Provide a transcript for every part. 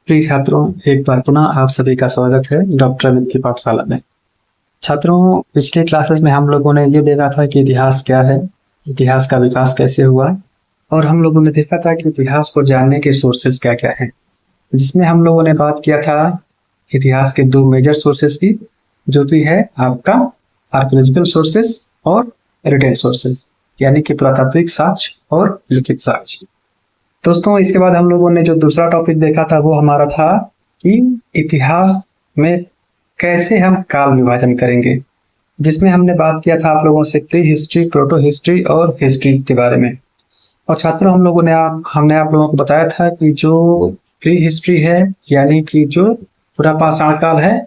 प्रिय छात्रों, एक बार पुनः आप सभी का स्वागत है डॉक्टर अमित की पाठशाला में। छात्रों, पिछले क्लासेस में हम लोगों ने ये देखा था कि इतिहास क्या है, इतिहास का विकास कैसे हुआ, और हम लोगों ने देखा था कि इतिहास को जानने के सोर्सेस क्या-क्या हैं। जिसमें हम लोगों ने बात किया था इतिहास के दो मेजर सोर्सेस की, जो कि है आपका आर्कियोलॉजिकल सोर्सेस और रिटेन सोर्सेस, यानी कि पुरातात्विक साक्ष्य और लिखित साक्ष्य। दोस्तों, इसके बाद हम लोगों ने जो दूसरा टॉपिक देखा था वो हमारा था कि इतिहास में कैसे हम काल विभाजन करेंगे, जिसमें हमने बात किया था आप लोगों से प्री हिस्ट्री, प्रोटो हिस्ट्री और हिस्ट्री के बारे में। और छात्रों, हमने आप लोगों को बताया था कि जो प्री हिस्ट्री है, यानी कि जो पूरा पाषाण काल है,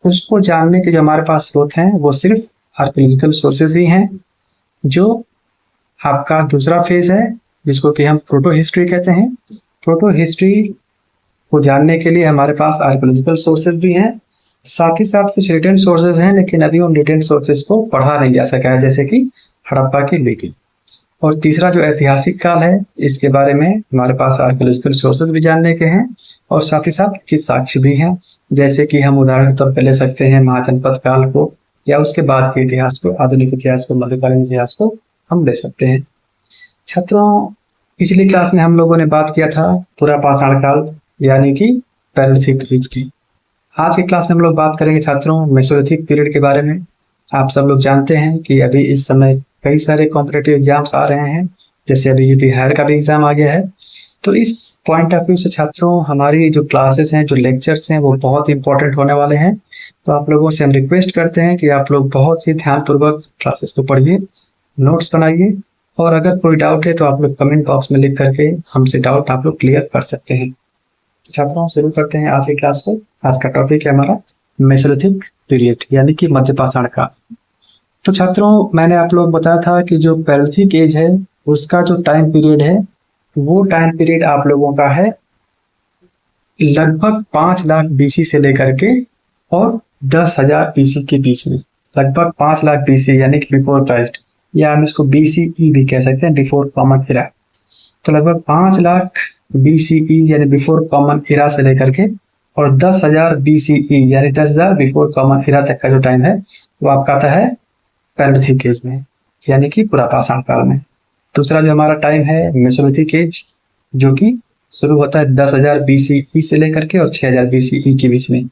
उसको जानने के जो हमारे पास स्रोत हैं वो सिर्फ आर्कियोलॉजिकल सोर्सेज ही हैं। जो आपका दूसरा फेज है, जिसको कि हम प्रोटो हिस्ट्री कहते हैं, प्रोटो हिस्ट्री को जानने के लिए हमारे पास आर्कियोलॉजिकल सोर्सेज भी हैं, साथ ही साथ कुछ रिटेन सोर्सेज हैं, लेकिन अभी उन रिटेन सोर्सेज को पढ़ा नहीं जा सका है, जैसे कि हड़प्पा की लिपि। और तीसरा जो ऐतिहासिक काल है, इसके बारे में हमारे पास आर्कियोलॉजिकल सोर्सेज भी जानने के हैं और साथ ही साथ कुछ साक्ष्य भी हैं, जैसे कि हम उदाहरण के तौर पर ले सकते हैं महाजनपद काल को, या उसके बाद के इतिहास को, आधुनिक इतिहास को, मध्यकालीन इतिहास को हम ले सकते हैं। छात्रों, पिछली क्लास में हम लोगों ने बात किया था पूरा पाषाण काल, यानी कि पैलेolithic एज की। आज की क्लास में हम लोग बात करेंगे छात्रों मेसोलिथिक पीरियड के बारे में। आप सब लोग जानते हैं कि अभी इस समय कई सारे कॉम्पिटिटिव एग्जाम्स आ रहे हैं, जैसे अभी यूपी हायर का भी एग्जाम आ गया है। तो इस पॉइंट ऑफ व्यू से छात्रों, हमारी जो क्लासेस हैं, जो लेक्चर्स हैं, वो बहुत इंपॉर्टेंट होने वाले हैं। तो आप लोगों से हम रिक्वेस्ट करते हैं कि आप लोग बहुत ही ध्यानपूर्वक क्लासेस को पढ़िए, नोट्स बनाइए, और अगर कोई डाउट है तो आप लोग कमेंट बॉक्स में लिख करके हमसे डाउट आप लोग क्लियर कर सकते हैं। तो छात्रों, शुरू करते हैं आज की क्लास को। आज का टॉपिक है हमारा मेसोलिथिक पीरियड, यानी कि मध्य पाषाण काल। तो छात्रों, मैंने आप लोग बताया था कि जो पैलेolithic एज है, उसका जो टाइम पीरियड है, वो टाइम पीरियड आप लोगों का है लगभग 5 लाख बीसी से लेकर के और 10,000 बीसी के बीच में। लगभग 5 लाख बीसी, यानी कि बिफोर क्राइस्ट, या हम इसको बीसीई भी कह सकते हैं, बिफोर कॉमन इरा। तो लगभग 5 लाख बीसीई यानी बिफोर कॉमन इरा से लेकर के और 10,000 बीसीई यानी 10,000 बिफोर कॉमन इरा तक का जो टाइम है, वो आपका आता है पैलेolithic एज में, यानी कि पूरा पाषाण काल में। दूसरा जो हमारा टाइम है मेसोलिथिक एज, जो कि शुरू होता है 10,000 बीसीई से लेकर के और 6,000 बीसीई के बीच में।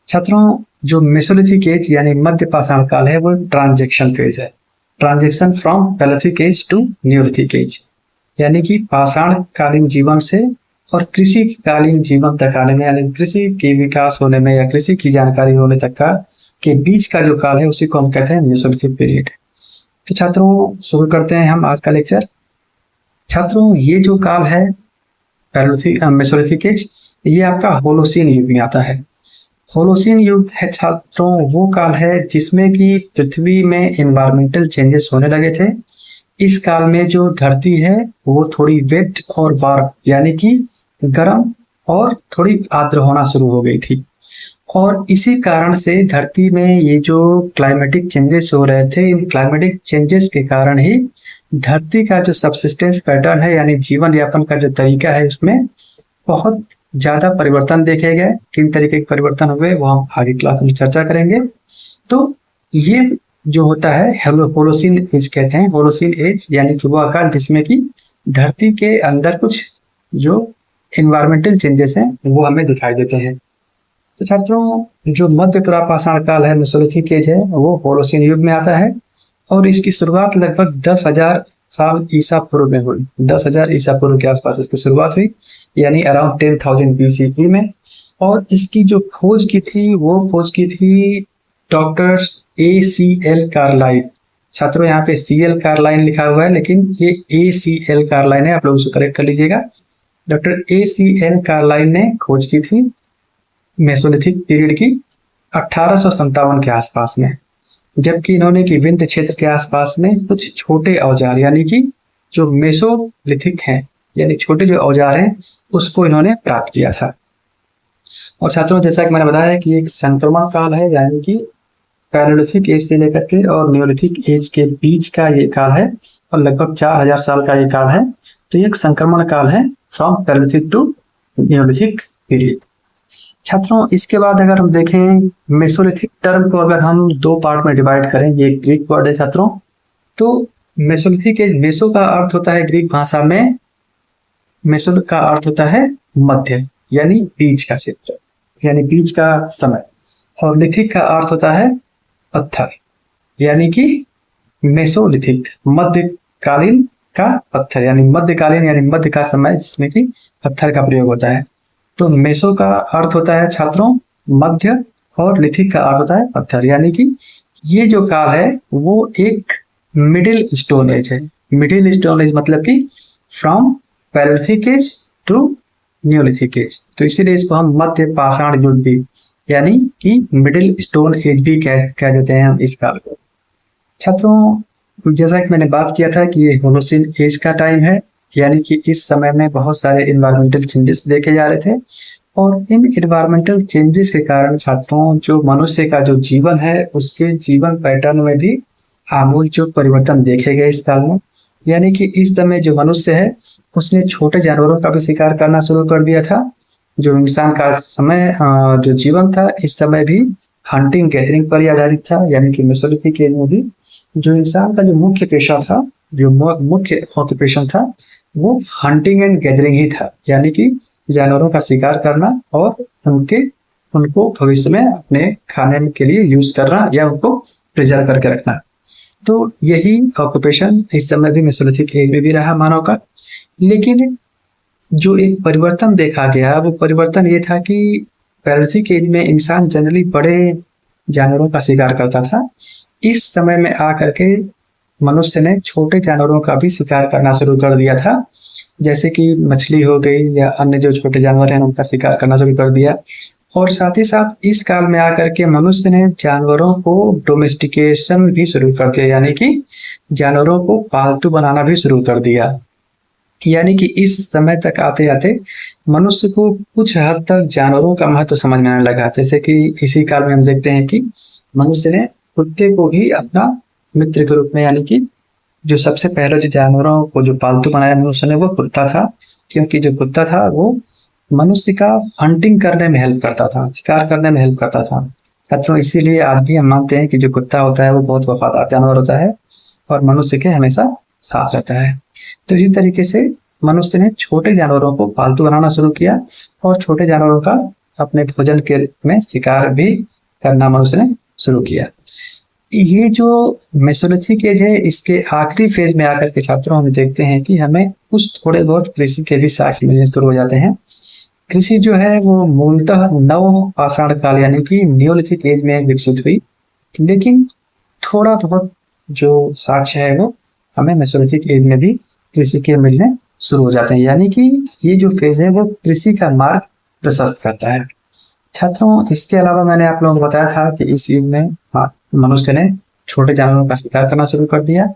छात्रों, जो मेसोलिथिक एज यानी मध्य पाषाण काल है, वो ट्रांजेक्शन फेज है। Transaction from paleolithic age to neolithic age, यानी कि पाषाण कालीन जीवन से और कृषि कालीन जीवन तक आने में, यानी कृषि के विकास होने में या कृषि की जानकारी होने तक का के बीच का जो काल है, उसी को हम कहते हैं मेसोलिथिक पीरियड। तो छात्रों, शुरू करते हैं हम आज का लेक्चर। छात्रों, ये जो काल है मेसोलिथिक एज, ये आपका होलोसीन युग में आता है। होलोसीन युग है छात्रों वो काल है जिसमें कि पृथ्वी में एनवायरमेंटल चेंजेस होने लगे थे। इस काल में जो धरती है वो थोड़ी वेट और वार्म, यानी कि गर्म और थोड़ी आर्द्र होना शुरू हो गई थी, और इसी कारण से धरती में ये जो क्लाइमेटिक चेंजेस हो रहे थे, इन क्लाइमेटिक चेंजेस के कारण ही धरती का जो सबसिस्टेंस पैटर्न है, यानी जीवन यापन का जो तरीका है, उसमें बहुत ज्यादा परिवर्तन देखे गए। किन तरीके के परिवर्तन हुए वो हम आगे क्लास में चर्चा करेंगे। तो ये जो होता है होलोसीन एज कहते हैं। होलोसीन एज यानी कि वो काल जिसमें कि धरती के अंदर कुछ जो एनवायरमेंटल चेंजेस हैं वो हमें दिखाई देते हैं। तो छात्रों, जो मध्य पूरा पाषाण काल है, मेसोलिथिक एज है, वो होलोसीन युग में आता है और इसकी शुरुआत लगभग 10,000 साल ईसा पूर्व में हुई। 10,000 ईसा पूर्व के आसपास इसकी शुरुआत हुई, यानी अराउंड 10,000 बीसीई में। और इसकी जो खोज की थी, वो खोज की थी डॉक्टर ACL कार्लाइन। छात्रों, यहाँ पे CL कार्लाइन लिखा हुआ है, लेकिन ये ACL कार्लाइन है, आप लोग उसको करेक्ट कर लीजिएगा। डॉक्टर ACL कार्लाइन ने खोज की थी मेसोलिथिक पीरियड की 1857 के आसपास में, जबकि इन्होंने कि विंध्य क्षेत्र के आसपास में कुछ छोटे औजार, यानी कि जो मेसोलिथिक हैं, यानी छोटे जो औजार हैं, उसको इन्होंने प्राप्त किया था। और छात्रों, जैसा कि मैंने बताया कि एक संक्रमण काल है, यानी कि पैलेolithic एज से लेकर के और न्यूलिथिक एज के बीच का ये काल है, और लगभग 4,000 साल का ये काल है। तो ये एक संक्रमण काल है फ्रॉम पैलेolithic टू न्यूलिथिक पीरियड। छात्रों इसके बाद अगर हम देखें मेसोलिथिक टर्म को अगर हम दो पार्ट में डिवाइड करें, ये एक ग्रीक वर्ड है छात्रों। तो मेसोलिथिक एज, मेसो का अर्थ होता है ग्रीक भाषा में, मेसो का अर्थ होता है मध्य यानी बीच का क्षेत्र, यानी बीच का समय। और लिथिक का अर्थ होता है पत्थर, यानी कि मेसोलिथिक मध्यकालीन का पत्थर, यानी मध्यकालीन यानी मध्य का समय जिसमें कि पत्थर का प्रयोग होता है। तो मेसो का अर्थ होता है छात्रों मध्य और लिथिक का अर्थ होता है पत्थर, यानी कि ये जो काल है वो एक मिडिल स्टोन एज है। मिडिल स्टोन एज मतलब कि from paleolithic age to neolithic age, तो इसीलिए इसको हम मध्य पाषाण युग भी यानी कि मिडिल स्टोन एज भी कह देते हैं हम इस काल को। छात्रों जैसा कि मैंने बात किया था कि ये होलोसीन एज का टाइम है, यानी कि इस समय में बहुत सारे इन्वायरमेंटल चेंजेस देखे जा रहे थे, और इन इन्वायरमेंटल चेंजेस के कारण छात्रों जो मनुष्य का जो जीवन है उसके जीवन पैटर्न में भी आमूलचूल परिवर्तन देखे गए इस साल में। यानी कि इस समय जो मनुष्य है उसने छोटे जानवरों का भी शिकार करना शुरू कर दिया था। जो इंसान का समय जो जीवन था इस समय भी हंटिंग गैदरिंग पर आधारित था, यानी कि मेसोलिथिक एज में भी जो इंसान का जो मुख्य पेशा था, जो मुख्य ऑक्यूपेशन था वो हंटिंग एंड गैदरिंग ही था, यानी कि जानवरों का शिकार करना और उनको भविष्य में अपने खाने के लिए यूज करना या उनको प्रिजर्व करके रखना। तो यही ऑक्यूपेशन इस समय भी मेसोलिथिक एज में भी रहा मानव का। लेकिन जो एक परिवर्तन देखा गया वो परिवर्तन ये था कि पैलेolithic एज में इंसान जनरली बड़े जानवरों का शिकार करता था। इस समय में आकर के मनुष्य ने छोटे जानवरों का भी शिकार करना शुरू कर दिया था, जैसे कि मछली हो गई या अन्य जो छोटे जानवर हैं उनका शिकार करना शुरू कर दिया। और साथ ही साथ इस काल में आकर के मनुष्य ने जानवरों को डोमेस्टिकेशन भी शुरू कर दिया, यानी कि जानवरों को पालतू बनाना भी शुरू कर दिया। यानी कि इस समय तक आते आते मनुष्य को कुछ हद तक जानवरों का महत्व समझ में आने लगा। जैसे कि इसी काल में हम देखते हैं कि मनुष्य ने कुत्ते को भी अपना मित्र के रूप में, यानी कि जो सबसे पहले जो जानवरों को जो पालतू बनाया मनुष्य ने वो कुत्ता था, क्योंकि जो कुत्ता था वो मनुष्य का हंटिंग करने में हेल्प करता था, शिकार करने में हेल्प करता था। छात्रों इसीलिए आज भी हम मानते हैं कि जो कुत्ता होता है वो बहुत वफादार जानवर होता है और मनुष्य के हमेशा साथ रहता है। तो इसी तरीके से मनुष्य ने छोटे जानवरों को पालतू बनाना शुरू किया और छोटे जानवरों का अपने भोजन के में शिकार भी करना मनुष्य ने शुरू किया। ये जो मेसोलिथिक एज है इसके आखिरी फेज में आकर के छात्रों हम देखते हैं कि हमें कुछ थोड़े बहुत कृषि के भी साक्ष्य मिलने शुरू हो जाते हैं। कृषि जो है वो मूलतः नव पाषाण काल यानी कि न्यूलिथिक एज में विकसित हुई, लेकिन थोड़ा बहुत जो साक्ष्य है वो हमें मेसोलिथिक एज में भी कृषि के मिलने शुरू हो जाते हैं। यानी कि ये जो फेज है वो कृषि का मार्ग प्रशस्त करता है। छात्रों इसके अलावा मैंने आप लोगों को बताया था कि इस युग में मनुष्य ने छोटे जानवरों का शिकार करना शुरू कर दिया।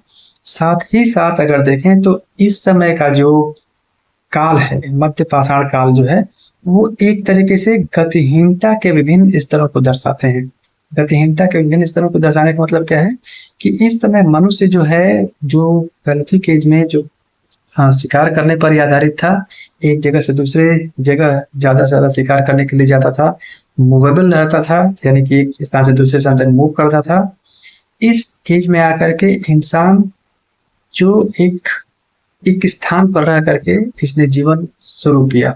साथ ही साथ अगर देखें तो इस समय का जो काल है मध्य पाषाण काल जो है वो एक तरीके से गतिहीनता के विभिन्न स्तरों को दर्शाते हैं। गतिहीनता के विभिन्न स्तरों को दर्शाने का मतलब क्या है कि इस समय मनुष्य जो है जो पैलेolithic एज में जो शिकार करने पर ही आधारित था, एक जगह से दूसरे जगह ज्यादा से ज्यादा शिकार करने के लिए जाता था, मूवेबल रहता था, यानी कि एक स्थान से दूसरे स्थान तक मूव करता था। इस एज में आकर के इंसान जो एक स्थान पर रह करके इसने जीवन शुरू किया,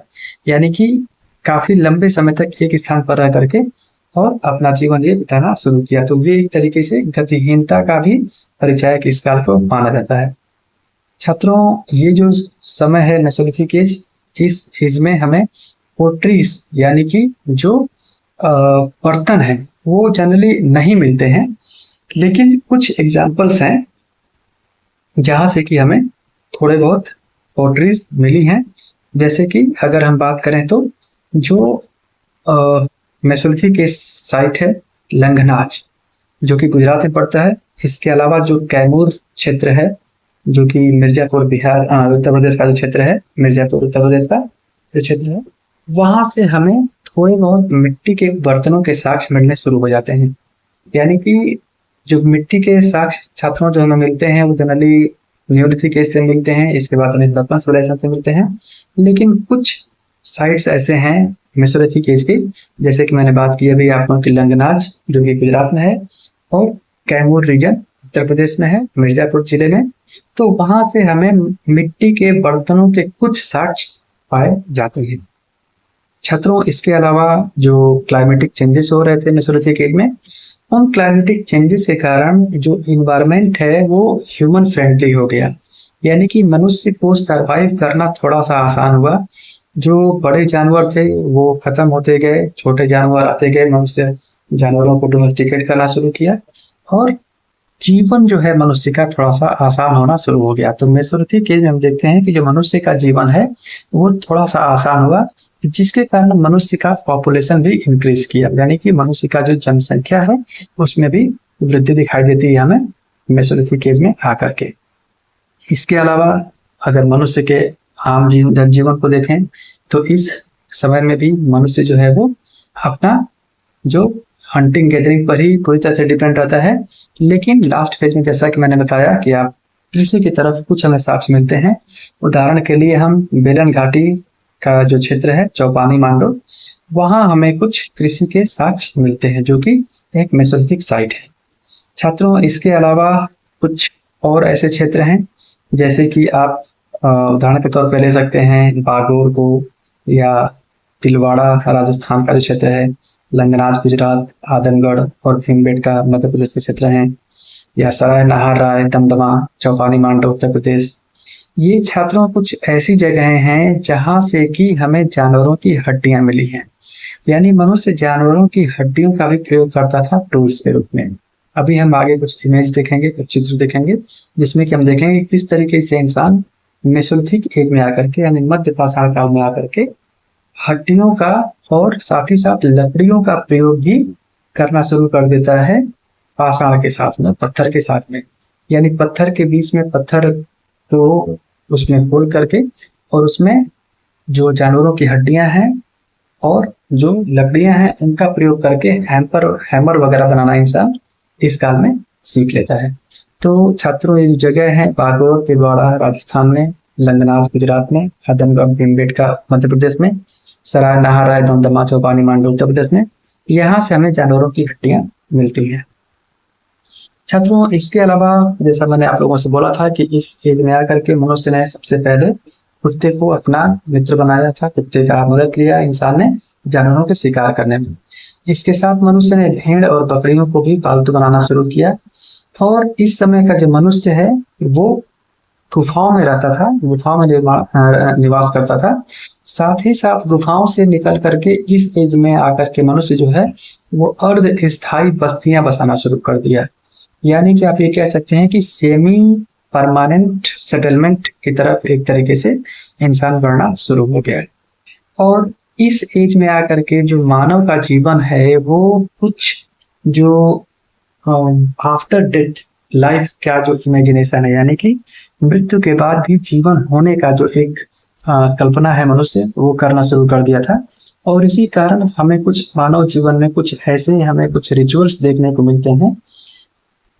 यानी कि काफी लंबे समय तक एक स्थान पर रह करके और अपना जीवन ये बिताना शुरू किया। तो ये एक तरीके से गतिहीनता का भी परिचायक इस काल को माना जाता है। छात्रों ये जो समय है मेसोलिथिक एज, इस एज में हमें पोट्रीज यानी कि जो बर्तन है वो जनरली नहीं मिलते हैं, लेकिन कुछ एग्जाम्पल्स हैं जहां से कि हमें थोड़े बहुत पोट्रीज मिली हैं। जैसे कि अगर हम बात करें तो जो मेसोलिथिक एज साइट है लंघनाच जो कि गुजरात में पड़ता है, इसके अलावा जो कैमूर क्षेत्र है जो कि मिर्जापुर बिहार उत्तर प्रदेश का जो क्षेत्र है, मिर्जापुर उत्तर प्रदेश का जो क्षेत्र है, वहां से हमें थोड़े बहुत मिट्टी के बर्तनों के साक्ष्य मिलने शुरू हो जाते हैं। यानी कि जो मिट्टी के साक्ष्य छात्रों जो हमें मिलते हैं वो जनरली न्यूलिथिक एज से मिलते हैं, इसके बाद हमें बर्तन सिविलाइजेशन से मिलते हैं। लेकिन कुछ साइट्स ऐसे हैं मेसोलिथिक एज की, जैसे कि मैंने बात की अभी आप लोगों की लंगनाज जो कि गुजरात में है, और कैमूर रीजन उत्तर प्रदेश में है, मिर्जापुर जिले में। तो वहां से हमें मिट्टी के बर्तनों के कुछ साक्ष्य पाए जाते हैं। छात्रों, इसके अलावा जो क्लाइमेटिक चेंजेस हो रहे थे मेसोलिथिक एज में, उन क्लाइमेटिक चेंजेस के कारण जो इन्वायरमेंट है वो ह्यूमन फ्रेंडली हो गया, यानी कि मनुष्य को सरवाइव करना थोड़ा सा आसान हुआ। जो बड़े जानवर थे वो खत्म होते गए, छोटे जानवर आते गए, मनुष्य जानवरों को डोमेस्टिकेट करना शुरू किया और जीवन जो है मनुष्य का थोड़ा सा आसान होना शुरू हो गया। तो मेसोलिथिक एज में हम देखते हैं कि जो मनुष्य का जीवन है वो थोड़ा सा आसान हुआ, जिसके कारण मनुष्य का पॉपुलेशन भी इंक्रीज किया, यानी कि मनुष्य का जो जनसंख्या है उसमें भी वृद्धि दिखाई देती है हमें मेसोलिथिक एज में आकर के। इसके अलावा अगर मनुष्य के आम जनजीवन को देखें तो इस समय में भी मनुष्य जो है वो अपना जो हंटिंग गैदरिंग पर ही पूरी तरह से डिपेंड रहता है। लेकिन लास्ट फेज में जैसा कि मैंने बताया कि आप कृषि की तरफ कुछ हमें साक्ष्य मिलते हैं। उदाहरण के लिए हम बेलन घाटी का जो क्षेत्र है चौपानी मांडो, वहां हमें कुछ कृषि के साक्ष्य मिलते हैं जो कि एक मेसोलिथिक साइट है। छात्रों, इसके अलावा कुछ और ऐसे क्षेत्र हैं जैसे कि आप उदाहरण के तौर पर ले सकते हैं बागोर को, या तिलवाड़ा राजस्थान का जो क्षेत्र है, लंगनाज गुजरात, आदमगढ़ और भीमबेटका मध्य प्रदेश के क्षेत्र हैं, या सराय नाहर राय दमदमा चौपानी मांडो उत्तर प्रदेश। ये छात्रों कुछ ऐसी जगहें हैं जहां से कि हमें जानवरों की हड्डियां मिली हैं, यानी मनुष्य जानवरों की हड्डियों का भी प्रयोग करता था टूल्स के रूप में। अभी हम आगे कुछ इमेज देखेंगे, कुछ चित्र देखेंगे जिसमें कि हम देखेंगे किस तरीके से इंसान मेसोलिथिक एज में आकर के यानी मध्य पाषाण काल में आकर के हड्डियों का और साथ ही साथ लकड़ियों का प्रयोग भी करना शुरू कर देता है पाषाण के साथ में, पत्थर के साथ में। यानी पत्थर के बीच में पत्थर को उसमें खोल करके और उसमें जो जानवरों की हड्डियां हैं और जो लकड़ियां हैं उनका प्रयोग करके हैमर वगैरह बनाना इंसान इस काल में सीख लेता है। तो छात्रों, ये जगह है बागोर तिलवाड़ा राजस्थान में, लंगनाज गुजरात में, आदमगढ़ भीमबेटका मध्य प्रदेश में, सराय नाहर राय दमदमा चौपानी मांडो उत्तर प्रदेश में, यहाँ से हमें जानवरों की हड्डियां मिलती हैं। छात्रों, इसके अलावा जैसा मैंने आप लोगों से बोला था कि इस एज में आकर के मनुष्य ने सबसे पहले कुत्ते को अपना मित्र बनाया था, कुत्ते का मदद लिया इंसान ने जानवरों के शिकार करने में। इसके साथ मनुष्य ने भेड़ और बकरियों को भी पालतू बनाना शुरू किया, और इस समय का जो मनुष्य है वो गुफाओं में रहता था, गुफाओं में निवास करता था। साथ ही साथ गुफाओं से निकल करके इस एज में आकर के मनुष्य जो है वो अर्ध स्थायी बस्तियां बसाना शुरू कर दिया, यानी कि आप ये कह सकते हैं कि सेमी परमानेंट सेटलमेंट की तरफ एक तरीके से इंसान बढ़ना शुरू हो गया। और इस एज में आकर के जो मानव का जीवन है वो कुछ जो आफ्टर डेथ लाइफ का जो इमेजिनेशन है, यानी कि मृत्यु के बाद भी जीवन होने का जो एक कल्पना है मनुष्य वो करना शुरू कर दिया था। और इसी कारण हमें कुछ मानव जीवन में कुछ ऐसे हमें कुछ रिचुअल्स देखने को मिलते हैं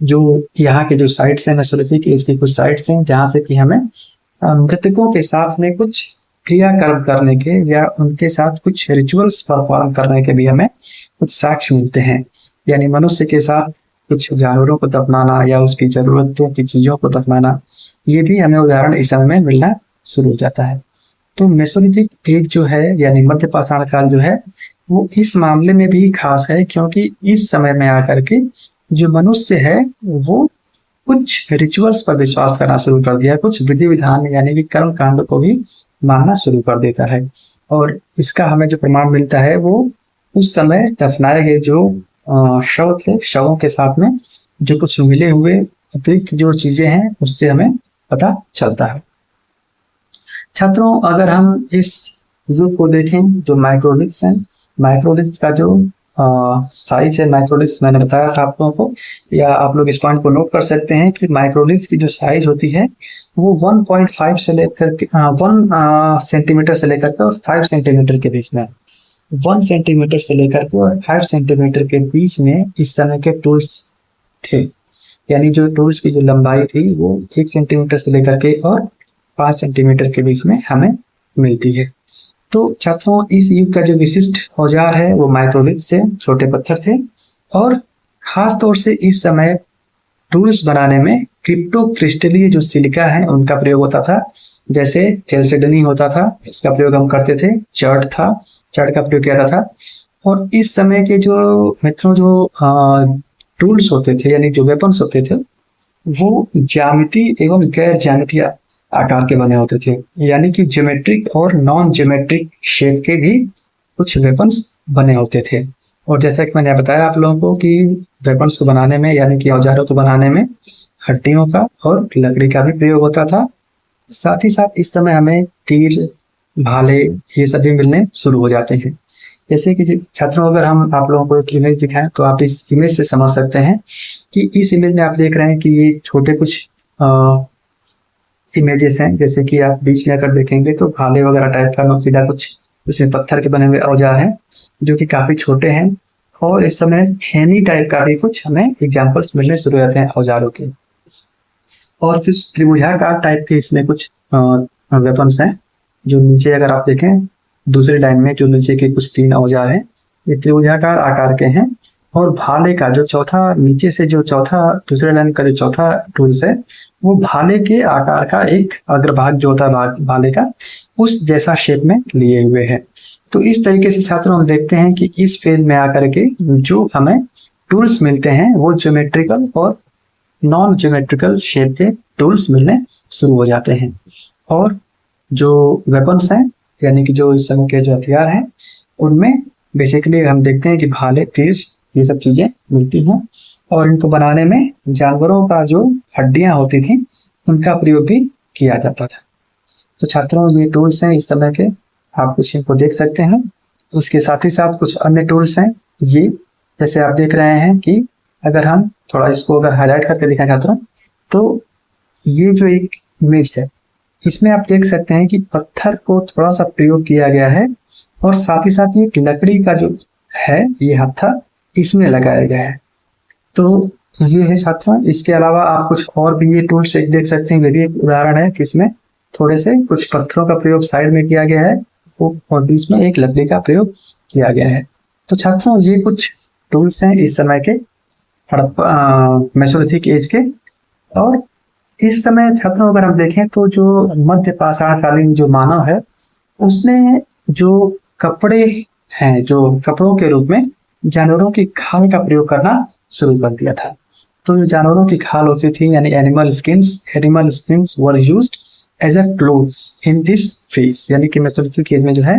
जो यहाँ के जो साइट्स हैं मेसोलिथिक एज की कुछ साइट्स हैं जहाँ से कि हमें मृतकों के साथ में कुछ क्रियाकर्म करने के या उनके साथ कुछ रिचुअल्स परफॉर्म करने के भी हमें कुछ साक्ष्य मिलते हैं। यानी मनुष्य के साथ कुछ जानवरों को दफनाना या उसकी जरूरतों की चीजों को दफनाना, ये भी हमें उदाहरण इस समय में मिलना शुरू हो जाता है। तो मेसोलिथिक एज जो है यानी मध्य पाषाण काल जो है वो इस मामले में भी खास है, क्योंकि इस समय में आकर के जो मनुष्य है वो कुछ रिचुअल्स पर विश्वास करना शुरू कर दिया, कुछ विधि विधान यानी कि कर्म कांड को भी मानना शुरू कर देता है। और इसका हमें जो प्रमाण मिलता है वो उस समय दफनाए गए जो शव थे, शवों के साथ में जो कुछ मिले हुए अतिरिक्त जो चीजें हैं उससे हमें पता चलता है। छात्रों, अगर हम इस युग को देखें जो माइक्रोलिथ्स हैं, माइक्रोलिथ्स का जो साइज है, माइक्रोलिथ्स मैंने बताया था आप लोगों को, या आप लोग इस पॉइंट को नोट कर सकते हैं कि माइक्रोलिथ्स की जो साइज होती है वो 1.5 से लेकर के 1 सेंटीमीटर से लेकर के और 5 सेंटीमीटर के बीच में, 1 सेंटीमीटर से लेकर के और 5 सेंटीमीटर के बीच में इस तरह के टूल्स थे। यानी जो टूल्स की जो लंबाई थी वो 1 सेंटीमीटर से लेकर के और 5 सेंटीमीटर के बीच में हमें मिलती है। तो छात्रों इस युग का जो विशिष्ट औजार है वो माइक्रोलिथ से छोटे पत्थर थे, और खास तौर से इस समय टूल्स बनाने में क्रिप्टो क्रिस्टलीय जो सिलिका है उनका प्रयोग होता था। जैसे चेल्सेडनी होता था, इसका प्रयोग हम करते थे। चर्ट था, चर्ट का प्रयोग किया जाता था। और इस समय के जो मित्रों जो टूल्स होते थे यानी जो वेपन्स होते थे वो ज्यामिति एवं गैर ज्यामितीय आकार के बने होते थे, यानी कि ज्योमेट्रिक और नॉन ज्योमेट्रिक शेप के भी कुछ वेपन्स बने होते थे। और जैसा कि मैंने बताया आप लोगों को कि वेपन्स को बनाने में यानी कि औजारों को बनाने में हड्डियों का और लकड़ी का भी प्रयोग होता था। साथ ही साथ इस समय हमें तीर, भाले ये सभी मिलने शुरू हो जाते हैं। जैसे कि छात्रों अगर हम आप लोगों को एक इमेज दिखाएं तो आप इस इमेज से समझ सकते हैं कि इस इमेज में आप देख रहे हैं कि ये छोटे कुछ इमेजेस हैं। जैसे कि आप बीच में अगर देखेंगे तो भाले वगैरह टाइप का नुकीला कुछ इसमें पत्थर के बने हुए औजार हैं जो कि काफी छोटे हैं। और इस समय छेनी टाइप का भी कुछ हमें एग्जाम्पल्स मिलने शुरू हो जाते हैं औजारों के। और फिर त्रिभुजाकार टाइप के इसमें कुछ वेपन्स हैं जो नीचे अगर आप देखें दूसरी लाइन में जो नीचे के कुछ 3 औजार हैं ये त्रिभुजाकार आकार के हैं। और भाले का जो चौथा नीचे से जो चौथा दूसरे लाइन का जो चौथा टूल्स है वो भाले के आकार का एक अग्रभाग जो होता है भाले का उस जैसा शेप में लिए हुए है। तो इस तरीके से छात्रों हम देखते हैं कि इस फेज में आकर के जो हमें टूल्स मिलते हैं वो ज्योमेट्रिकल और नॉन ज्योमेट्रिकल शेप के टूल्स मिलने शुरू हो जाते हैं। और जो वेपन्स हैं यानी कि जो इस समय के जो हथियार हैं उनमें बेसिकली हम देखते हैं कि भाले, तीर ये सब चीजें मिलती हैं। और इनको बनाने में जानवरों का जो हड्डियां होती थी उनका प्रयोग भी किया जाता था। तो छात्रों ये टूल्स हैं इस समय के, आप कुछ इनको देख सकते हैं। उसके साथ ही साथ कुछ अन्य टूल्स हैं ये, जैसे आप देख रहे हैं कि अगर हम थोड़ा इसको अगर हाईलाइट करके दिखाएं छात्रों तो ये जो एक इमेज है इसमें आप देख सकते हैं कि पत्थर को थोड़ा सा प्रयोग किया गया है और साथ ही साथ ये लकड़ी का जो है ये हत्था इसमें लगाया गया है। तो ये है छात्रों। इसके अलावा आप कुछ और भी ये टूल्स देख सकते हैं। ये भी एक उदाहरण है कि इसमें थोड़े से कुछ पत्थरों का प्रयोग साइड में किया गया है और बीच में एक लकड़ी का प्रयोग किया गया है। तो छात्रों ये कुछ टूल्स हैं इस समय के मेसोलिथिक एज के। और इस समय छात्रों अगर हम देखें तो जो मध्य पाषाणकालीन जो मानव है उसने जो कपड़े हैं जो कपड़ों के रूप में जानवरों की खाल का प्रयोग करना शुरू कर दिया था। तो जो जानवरों की खाल होती थी यानी animal skins were used as a clothes in this phase, यानी कि मेसोलिथिक एज में जो है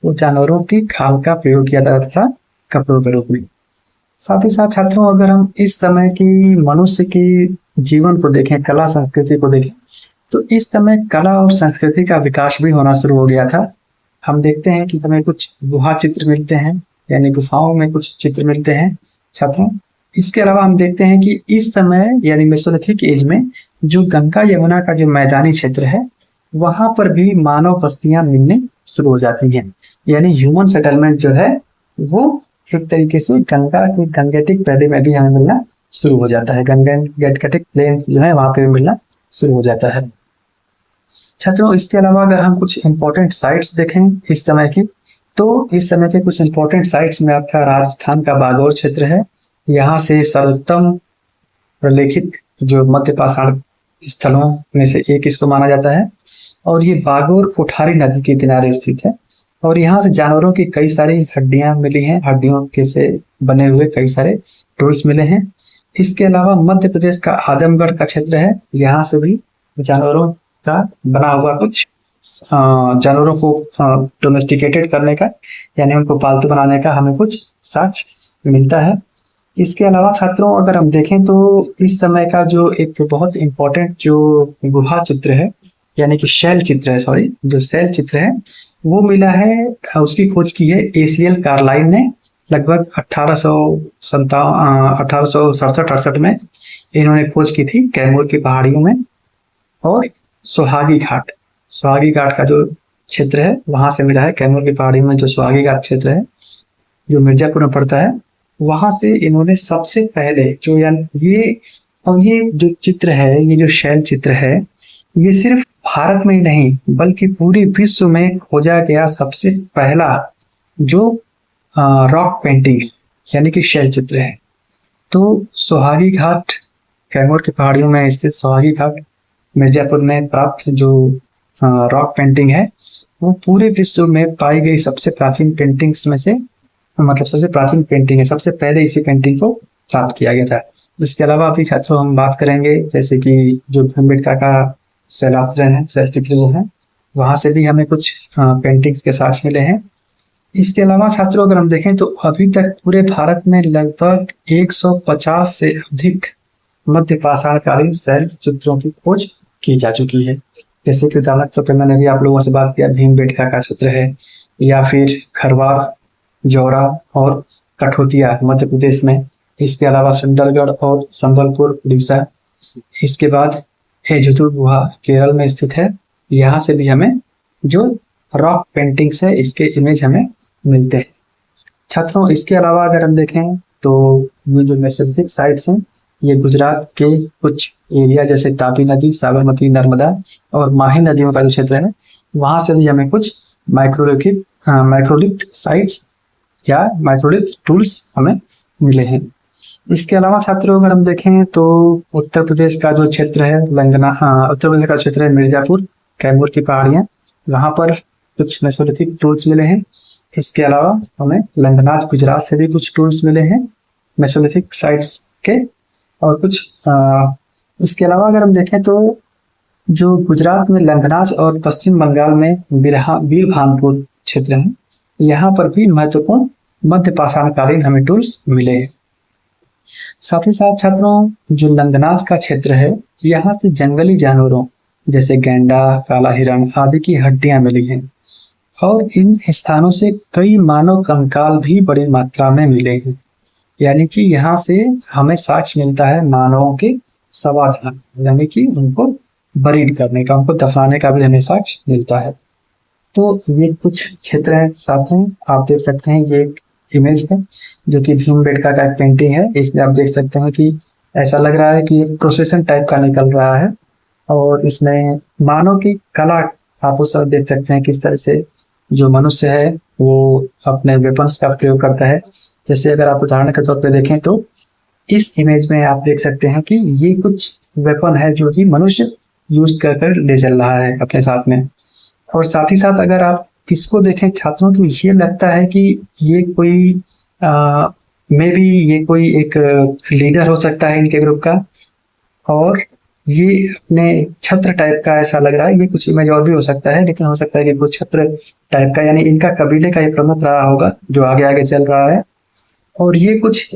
वो जानवरों की खाल का प्रयोग किया जाता था कपड़ों के रूप में। साथ ही साथ छात्रों अगर हम इस समय की मनुष्य की जीवन को देखें, कला संस्कृति को देखें, तो इस समय कला और संस्कृति का विकास भी होना शुरू हो गया था। हम देखते हैं कि हमें कुछ गुहा चित्र मिलते हैं यानी गुफाओं में कुछ चित्र मिलते हैं छात्रों। इसके अलावा हम देखते हैं कि इस समय यानी मेसोलिथिक एज में जो गंगा यमुना का जो मैदानी क्षेत्र है वहां पर भी मानव बस्तियां मिलने शुरू हो जाती हैं। यानी ह्यूमन सेटलमेंट जो है वो एक तरीके से गंगा की गंगेटिक वैली में भी हमें मिलना शुरू हो जाता है। गंगेटिक प्लेन्स जो है वहां पे भी मिलना शुरू हो जाता है छात्रों। इसके अलावा अगर हम कुछ इंपॉर्टेंट साइट्स देखें इस समय की, तो इस समय के कुछ इंपॉर्टेंट साइट्स में आपका राजस्थान का बागौर क्षेत्र है। यहाँ से सर्वोत्तम प्रलेखित जो मध्य पाषाण स्थलों में से एक इसको माना जाता है। और ये बागौर कोठारी नदी के किनारे स्थित है। और यहाँ से जानवरों की कई सारी हड्डियां मिली हैं, हड्डियों के से बने हुए कई सारे टूल्स मिले हैं। इसके अलावा मध्य प्रदेश का आजमगढ़ का क्षेत्र है, यहाँ से भी जानवरों का बना हुआ कुछ जानवरों को डोमेस्टिकेटेड करने का यानी उनको पालतू बनाने का हमें कुछ साक्ष्य मिलता है। इसके अलावा छात्रों अगर हम देखें तो इस समय का जो एक बहुत इंपॉर्टेंट जो गुहा चित्र है यानी कि शैल चित्र है, जो शैल चित्र है वो मिला है, उसकी खोज की है एसीएल कार्लाइन ने लगभग 1867-68 में इन्होंने खोज की थी कैमूर की पहाड़ियों में। और सुहागी घाट का जो क्षेत्र है वहां से मिला है, कैमूर की पहाड़ी में जो सुहागी घाट क्षेत्र है जो मिर्जापुर में पड़ता है वहां से इन्होंने सबसे पहले जो ये जो चित्र है, ये जो शैल चित्र है ये सिर्फ भारत में ही नहीं बल्कि पूरे विश्व में खोजा गया सबसे पहला जो रॉक पेंटिंग है, यानी कि शैल चित्र है। तो सोहागी घाट, कैमूर की पहाड़ियों में स्थित सोहागी घाट मिर्जापुर में प्राप्त जो रॉक पेंटिंग है, वो पूरे विश्व में पाई गई सबसे प्राचीन पेंटिंग्स में से, मतलब सबसे प्राचीन पेंटिंग है। सबसे पहले इसी पेंटिंग को प्राप्त किया गया था। इसके अलावा अभी छात्रों हम बात करेंगे जैसे कि जो भीमबेटका का शैलाश्रय है, शैल चित्र जो है, वहां से भी हमें कुछ पेंटिंग्स के साक्ष्य मिले हैं। इसके अलावा छात्रों अगर हम देखें तो अभी तक पूरे भारत में लगभग 150 से अधिक मध्य पाषाणकालीन शैल चित्रों की खोज की जा चुकी है। जैसे कि उदाहरण तो पे मैंने भी आप लोगों से बात किया, भीमबेटका का चित्र है, या फिर खरवार, जौरा और कठोतिया मध्य प्रदेश में। इसके अलावा सुंदरगढ़ और संबलपुर उड़ीसा। इसके बाद हेजुतु गुहा केरल में स्थित है। यहाँ से भी हमें जो रॉक पेंटिंग्स है इसके इमेज हमें मिलते हैं। छात्रों इसके अलावा अगर हम देखें तो ये जो मेसोलिथिक साइट्स हैं, ये गुजरात के कुछ एरिया जैसे तापी नदी, साबरमती, नर्मदा और माही नदियों का जो क्षेत्र है, वहां से भी हमें कुछ माइक्रोलिथ साइट्स या माइक्रोलिथ टूल्स हमें मिले हैं। इसके अलावा छात्रों अगर हम देखें तो उत्तर प्रदेश का जो क्षेत्र है उत्तर प्रदेश का क्षेत्र है मिर्जापुर, कैमूर की पहाड़ियां, वहां पर कुछ मेसोलिथिक टूल्स मिले हैं। इसके अलावा हमें लंगनाज गुजरात से भी कुछ टूल्स मिले हैं मेसोलिथिक साइट्स के। और कुछ इसके अलावा अगर हम देखें तो जो गुजरात में लंगनाज और पश्चिम बंगाल में वीरभानपुर क्षेत्र है, यहाँ पर भी महत्वपूर्ण मध्य पाषाणकालीन हमें टूल्स मिले हैं। साथ ही साथ छात्रों जो लंगनाज का क्षेत्र है, यहाँ से जंगली जानवरों जैसे गैंडा, काला हिरण आदि की हड्डियां मिली हैं और इन स्थानों से कई मानव कंकाल भी बड़ी मात्रा में मिले हैं। यानी कि यहाँ से हमें साक्ष्य मिलता है मानवों के समाधान, यानी कि उनको बरीड करने का, उनको दफनाने का भी हमें साक्ष्य मिलता है। तो ये कुछ क्षेत्र है साथियों, आप देख सकते हैं ये एक इमेज है जो कि भीमबेटका का एक पेंटिंग है। इसमें आप देख सकते हैं कि ऐसा लग रहा है कि एक प्रोसेशन टाइप का निकल रहा है और इसमें मानव की कला आप उस समय देख सकते हैं किस तरह से जो मनुष्य है वो अपने वेपन्स का प्रयोग करता है। जैसे अगर आप उदाहरण के तौर पे देखें तो इस इमेज में आप देख सकते हैं कि ये कुछ वेपन है जो कि मनुष्य यूज कर कर ले चल रहा है अपने साथ में। और साथ ही साथ अगर आप इसको देखें छात्रों तो ये लगता है कि ये कोई मे बी ये कोई एक लीडर हो सकता है इनके ग्रुप का, और ये अपने छत्र टाइप का ऐसा लग रहा है। ये कुछ इमेज और भी हो सकता है, लेकिन हो सकता है कि कुछ छत्र टाइप का, यानी इनका कबीले का ये प्रमुख रहा होगा जो आगे आगे चल रहा है। और ये कुछ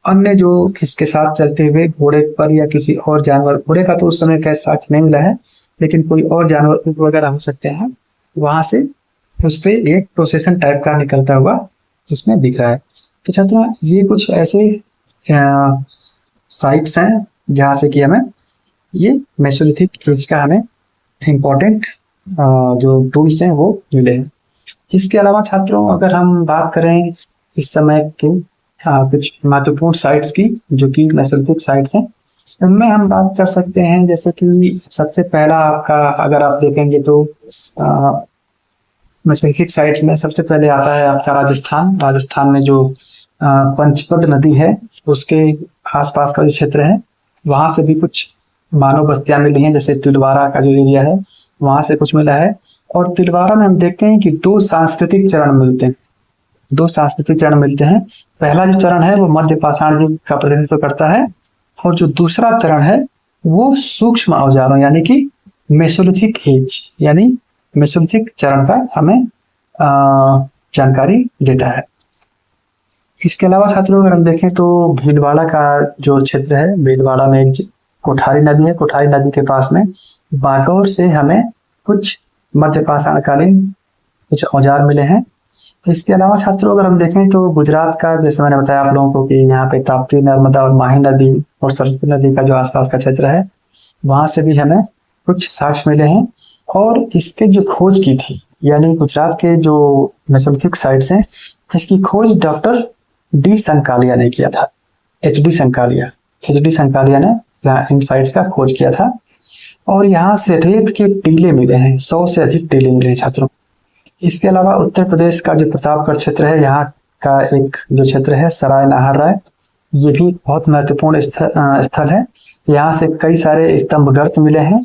अन्य जो इसके साथ चलते हुए घोड़े पर या किसी और जानवर, घोड़े का तो उस समय खैर साक्ष्य नहीं मिला है, लेकिन कोई और जानवर वगैरह हो सकते हैं, वहां से उस पे एक प्रोसेशन टाइप का निकलता हुआ इसमें दिख रहा है। तो छात्रों ये कुछ ऐसे साइट्स हैं जहाँ से कि हमें ये मेसोलिथिक एज का हमें इम्पोर्टेंट जो टूल्स हैं वो मिले हैं। इसके अलावा छात्रों अगर हम बात करें इस समय के कुछ महत्वपूर्ण साइट्स की जो कि मेसोलिथिक साइट्स हैं, उनमें हम बात कर सकते हैं। जैसे कि सबसे पहला आपका अगर आप देखेंगे तो मेसोलिथिक साइट्स में सबसे पहले आता है आपका राजस्थान। राजस्थान में जो पंचपद नदी है उसके आसपास का जो क्षेत्र है, वहां से भी कुछ मानव बस्तियां मिली हैं। जैसे तिलवारा का जो एरिया है वहां से कुछ मिला है। और तिलवारा में हम देखते हैं कि दो सांस्कृतिक चरण मिलते हैं। पहला जो चरण है वो मध्य पाषाण युग का प्रतिनिधित्व करता है, और जो दूसरा चरण है वो सूक्ष्म औजारों यानी कि मेसोलिथिक एज यानी मेसोलिथिक चरण का हमें जानकारी देता है। इसके अलावा छात्रों अगर हम देखें तो भीलवाड़ा का जो क्षेत्र है, भीलवाड़ा में एक कोठारी नदी है। कोठारी नदी के पास में बागौर से हमें कुछ मध्य पाषाणकालीन कुछ औजार मिले हैं। इसके अलावा छात्रों अगर हम देखें तो गुजरात का, जैसे मैंने बताया आप लोगों को कि यहाँ पे ताप्ती, नर्मदा और माही नदी और सरस्वती नदी का जो आसपास का क्षेत्र है, वहां से भी हमें कुछ साक्ष्य मिले हैं। और इसके जो खोज की थी, यानी गुजरात के जो मेसोलिथिक साइट्स हैं, इसकी खोज डॉक्टर डी संकालिया ने किया था। एच डी संकालिया ने इन साइट्स का खोज किया था। और यहाँ से रेत के टीले मिले हैं, 100 से अधिक टीले मिले हैं छात्रों। इसके अलावा उत्तर प्रदेश का जो प्रतापगढ़ क्षेत्र है, यहाँ का एक जो क्षेत्र है सराय नाहर राय, ये भी बहुत महत्वपूर्ण स्थल है। यहाँ से कई सारे स्तंभ गर्त मिले हैं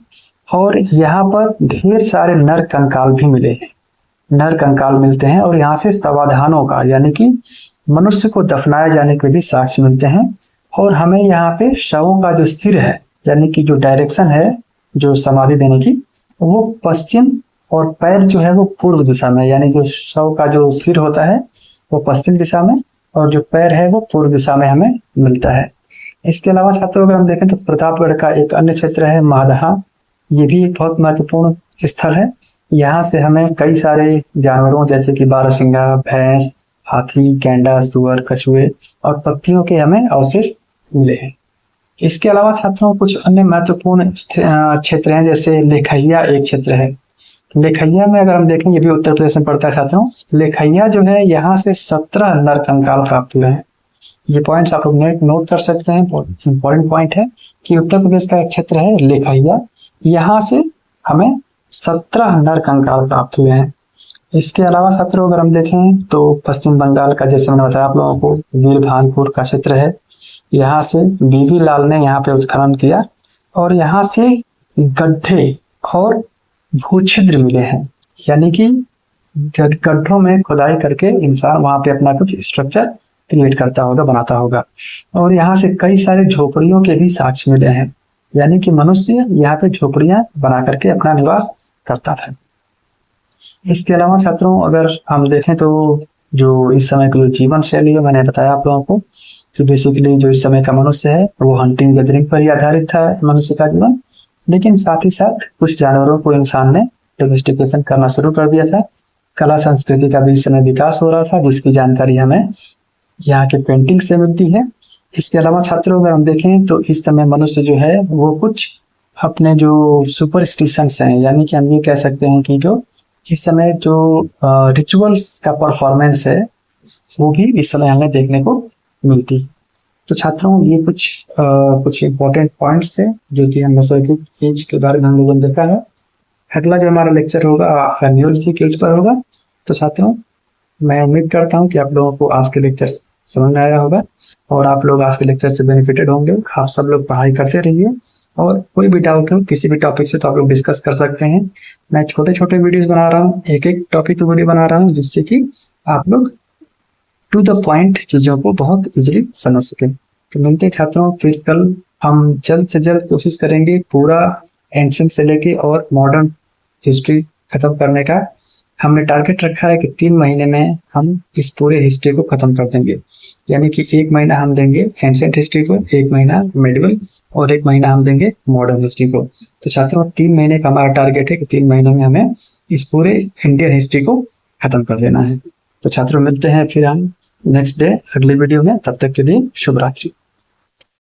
और यहाँ पर ढेर सारे नर कंकाल भी मिले हैं, नर कंकाल मिलते हैं। और यहाँ से समाधानों का यानी कि मनुष्य को दफनाए जाने के भी साक्ष्य मिलते हैं। और हमें यहाँ पे शवों का जो सिर है यानी कि जो डायरेक्शन है जो समाधि देने की, वो पश्चिम और पैर जो है वो पूर्व दिशा में, यानी जो शव का जो सिर होता है वो पश्चिम दिशा में और जो पैर है वो पूर्व दिशा में हमें मिलता है। इसके अलावा छात्रों अगर हम देखें तो प्रतापगढ़ का एक अन्य क्षेत्र है मादहा, ये भी एक बहुत महत्वपूर्ण स्थल है। यहाँ से हमें कई सारे जानवरों जैसे कि बारहसिंगा, भैंस, हाथी, गैंडा, सुअर, कछुए और पक्षियों के हमें अवशेष मिले हैं। इसके अलावा छात्रों कुछ अन्य महत्वपूर्ण क्षेत्र हैं, जैसे लेखैया एक क्षेत्र है। लेखैया में अगर हम देखें, ये भी उत्तर प्रदेश में पड़ता है छात्रों। लेखैया जो है यहाँ से 17 नर कंकाल प्राप्त हुए हैं। ये पॉइंट्स आप लोग नोट कर सकते हैं, बहुत इंपॉर्टेंट पॉइंट है कि उत्तर प्रदेश का एक क्षेत्र है लेखैया, यहाँ से हमें 17 नर कंकाल प्राप्त हुए हैं। इसके अलावा छात्रों अगर हम देखें तो पश्चिम बंगाल का, जैसे मैंने बताया आप लोगों को, वीरभानपुर का क्षेत्र है। यहाँ से बीवी लाल ने यहाँ पे उत्खनन किया और यहाँ से गड्ढे और भूछिद्र मिले हैं, यानी कि गड्ढों में खुदाई करके इंसान वहां पे अपना कुछ स्ट्रक्चर क्रिएट करता होगा, बनाता होगा। और यहाँ से कई सारे झोपड़ियों के भी साक्ष्य मिले हैं, यानी कि मनुष्य यहाँ पे झोपड़ियां बना करके अपना निवास करता था। इसके अलावा छात्रों अगर हम देखें तो जो इस समय की जो जीवन शैली है, मैंने बताया आप लोगों को कि बेसिकली जो इस समय का मनुष्य है वो हंटिंग गैदरिंग पर ही आधारित था मनुष्य का जीवन, लेकिन साथ ही साथ कुछ जानवरों को इंसान ने डोमेस्टिकेशन करना शुरू कर दिया था। कला संस्कृति का भी इस समय विकास हो रहा था, जिसकी जानकारी हमें यहाँ के पेंटिंग से मिलती है। इसके अलावा छात्रों अगर हम देखें तो इस समय मनुष्य जो है वो कुछ अपने जो सुपरस्टिशंस हैं, यानी कि हम ये कह सकते हैं कि जो इस समय जो रिचुअल्स का परफॉर्मेंस है वो भी इस समय हमें देखने को मिलती है। तो छात्रों ये कुछ इंपॉर्टेंट पॉइंट्स थे जो कि हम मेसोलिथिक एज के बारे में हम लोगों ने देखा है। अगला जो हमारा लेक्चर होगा आपका न्यूलिथिक एज पर होगा। तो छात्रों मैं उम्मीद करता हूँ कि आप लोगों को आज के लेक्चर समझ में आया होगा और आप लोग आज के लेक्चर से बेनिफिटेड होंगे। आप सब लोग पढ़ाई करते रहिए और कोई भी डाउट हो किसी भी टॉपिक से तो आप लोग डिस्कस कर सकते हैं। मैं छोटे छोटे वीडियोस बना रहा हूँ, एक एक टॉपिक की वीडियो बना रहा हूँ, जिससे कि आप लोग टू द पॉइंट चीज़ों को बहुत इजीली समझ सकें। तो मिलते हैं छात्रों, फिर कल हम जल्द से जल्द कोशिश करेंगे पूरा एंशिएंट से लेके और मॉडर्न हिस्ट्री खत्म करने का। हमने टारगेट रखा है कि 3 महीने में हम इस पूरे हिस्ट्री को खत्म कर देंगे, यानी कि 1 महीना हम देंगे एंशिएंट हिस्ट्री को, 1 महीना मेडिवल और 1 महीना हम देंगे मॉडर्न हिस्ट्री को। तो छात्रों 3 महीने का हमारा टारगेट है कि 3 महीनों में हमें इस पूरे इंडियन हिस्ट्री को खत्म कर देना है। तो छात्रों मिलते हैं फिर हम नेक्स्ट डे अगली वीडियो में, तब तक के लिए शुभ रात्रि।